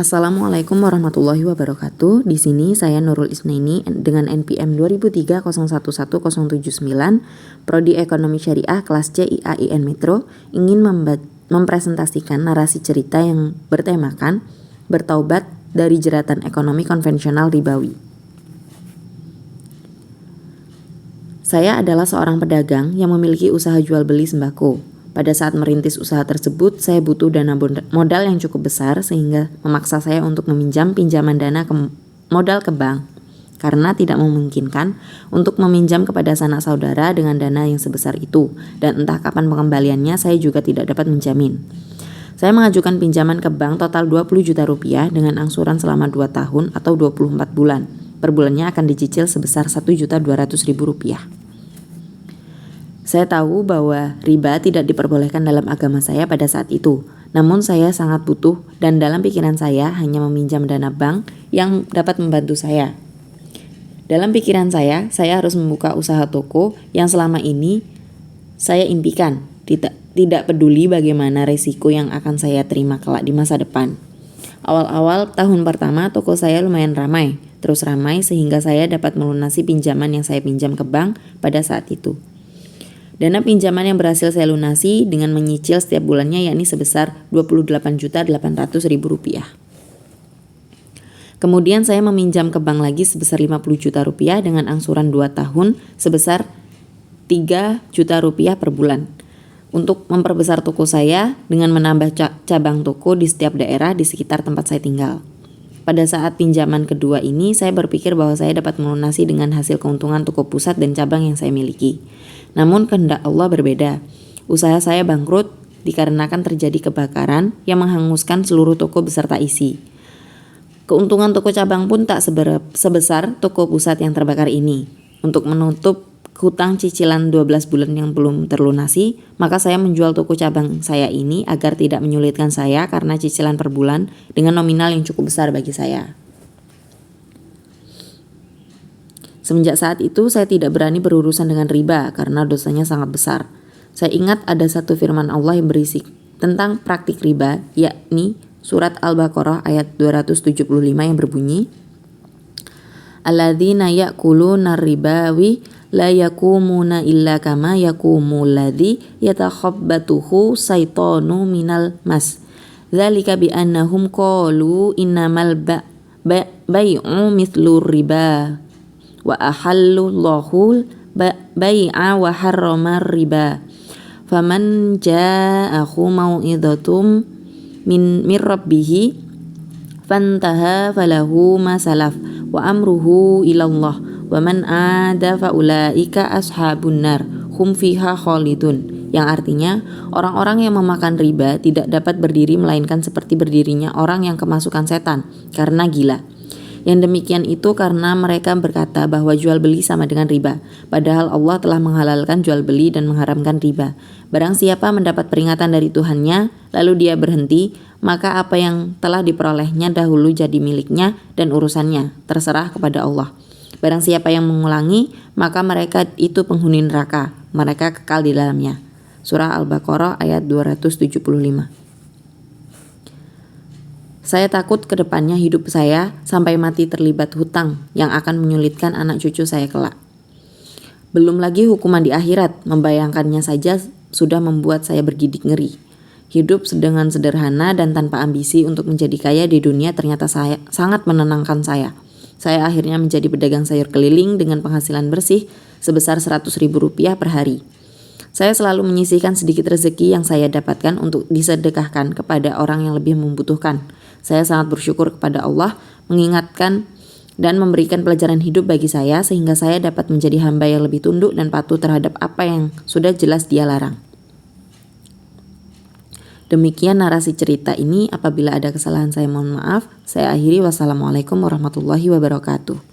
Assalamualaikum warahmatullahi wabarakatuh. Di sini saya Nurul Isnaini dengan NPM 2003011079, Prodi Ekonomi Syariah kelas C IAIN Metro, ingin mempresentasikan narasi cerita yang bertemakan bertaubat dari jeratan ekonomi konvensional ribawi. Saya adalah seorang pedagang yang memiliki usaha jual beli sembako. Pada saat merintis usaha tersebut, saya butuh dana modal yang cukup besar sehingga memaksa saya untuk meminjam pinjaman dana modal ke bank karena tidak memungkinkan untuk meminjam kepada sanak saudara dengan dana yang sebesar itu, dan entah kapan pengembaliannya saya juga tidak dapat menjamin. Saya mengajukan pinjaman ke bank total 20 juta rupiah dengan angsuran selama 2 tahun atau 24 bulan. Per bulannya akan dicicil sebesar 1.200.000 rupiah. Saya tahu bahwa riba tidak diperbolehkan dalam agama saya pada saat itu. Namun saya sangat butuh dan dalam pikiran saya hanya meminjam dana bank yang dapat membantu saya. Dalam pikiran saya harus membuka usaha toko yang selama ini saya impikan. Tidak peduli bagaimana resiko yang akan saya terima kelak di masa depan. Awal-awal tahun pertama toko saya lumayan ramai. Terus ramai sehingga saya dapat melunasi pinjaman yang saya pinjam ke bank pada saat itu. Dana pinjaman yang berhasil saya lunasi dengan menyicil setiap bulannya yakni sebesar Rp28.800.000. Kemudian saya meminjam ke bank lagi sebesar Rp50 juta dengan angsuran 2 tahun sebesar Rp3 juta per bulan. Untuk memperbesar toko saya dengan menambah cabang toko di setiap daerah di sekitar tempat saya tinggal. Pada saat pinjaman kedua ini, saya berpikir bahwa saya dapat melunasi dengan hasil keuntungan toko pusat dan cabang yang saya miliki. Namun kehendak Allah berbeda. Usaha saya bangkrut dikarenakan terjadi kebakaran yang menghanguskan seluruh toko beserta isi. Keuntungan toko cabang pun tak sebesar toko pusat yang terbakar ini. Untuk menutup hutang cicilan 12 bulan yang belum terlunasi, maka saya menjual toko cabang saya ini agar tidak menyulitkan saya karena cicilan per bulan dengan nominal yang cukup besar bagi saya. Semenjak saat itu saya tidak berani berurusan dengan riba karena dosanya sangat besar. Saya ingat ada satu firman Allah yang berisi tentang praktik riba, yakni surat Al-Baqarah ayat 275 yang berbunyi, Alladzina ya'kuluna ribawi la yakumuna illa kama yakumul ladzi yatakhabbatuhu syaitanu minal mas. Dzalika bi annahum qalu innamal bai'u mithlu riba wa ahallullahu bai'a wa harrama riba. Faman ja'ahu mau'izatum min rabbih fantaha falahu ma salaf wa amruhu ilallah wa man ada faulaika ashabun nar hum fiha khalidun, yang artinya orang-orang yang memakan riba tidak dapat berdiri melainkan seperti berdirinya orang yang kemasukan setan karena gila. Yang demikian itu karena mereka berkata bahwa jual beli sama dengan riba, padahal Allah telah menghalalkan jual beli dan mengharamkan riba. Barang siapa mendapat peringatan dari Tuhannya lalu dia berhenti, maka apa yang telah diperolehnya dahulu jadi miliknya dan urusannya terserah kepada Allah. Barang siapa yang mengulangi, maka mereka itu penghuni neraka, mereka kekal di dalamnya. Surah Al-Baqarah ayat 275. Saya takut ke depannya hidup saya sampai mati terlibat hutang yang akan menyulitkan anak cucu saya kelak. Belum lagi hukuman di akhirat, membayangkannya saja sudah membuat saya bergidik ngeri. Hidup dengan sederhana dan tanpa ambisi untuk menjadi kaya di dunia ternyata sangat menenangkan saya. Saya akhirnya menjadi pedagang sayur keliling dengan penghasilan bersih sebesar Rp100.000 per hari. Saya selalu menyisihkan sedikit rezeki yang saya dapatkan untuk disedekahkan kepada orang yang lebih membutuhkan. Saya sangat bersyukur kepada Allah mengingatkan dan memberikan pelajaran hidup bagi saya sehingga saya dapat menjadi hamba yang lebih tunduk dan patuh terhadap apa yang sudah jelas Dia larang. Demikian narasi cerita ini. Apabila ada kesalahan saya mohon maaf. Saya akhiri. Wassalamualaikum warahmatullahi wabarakatuh.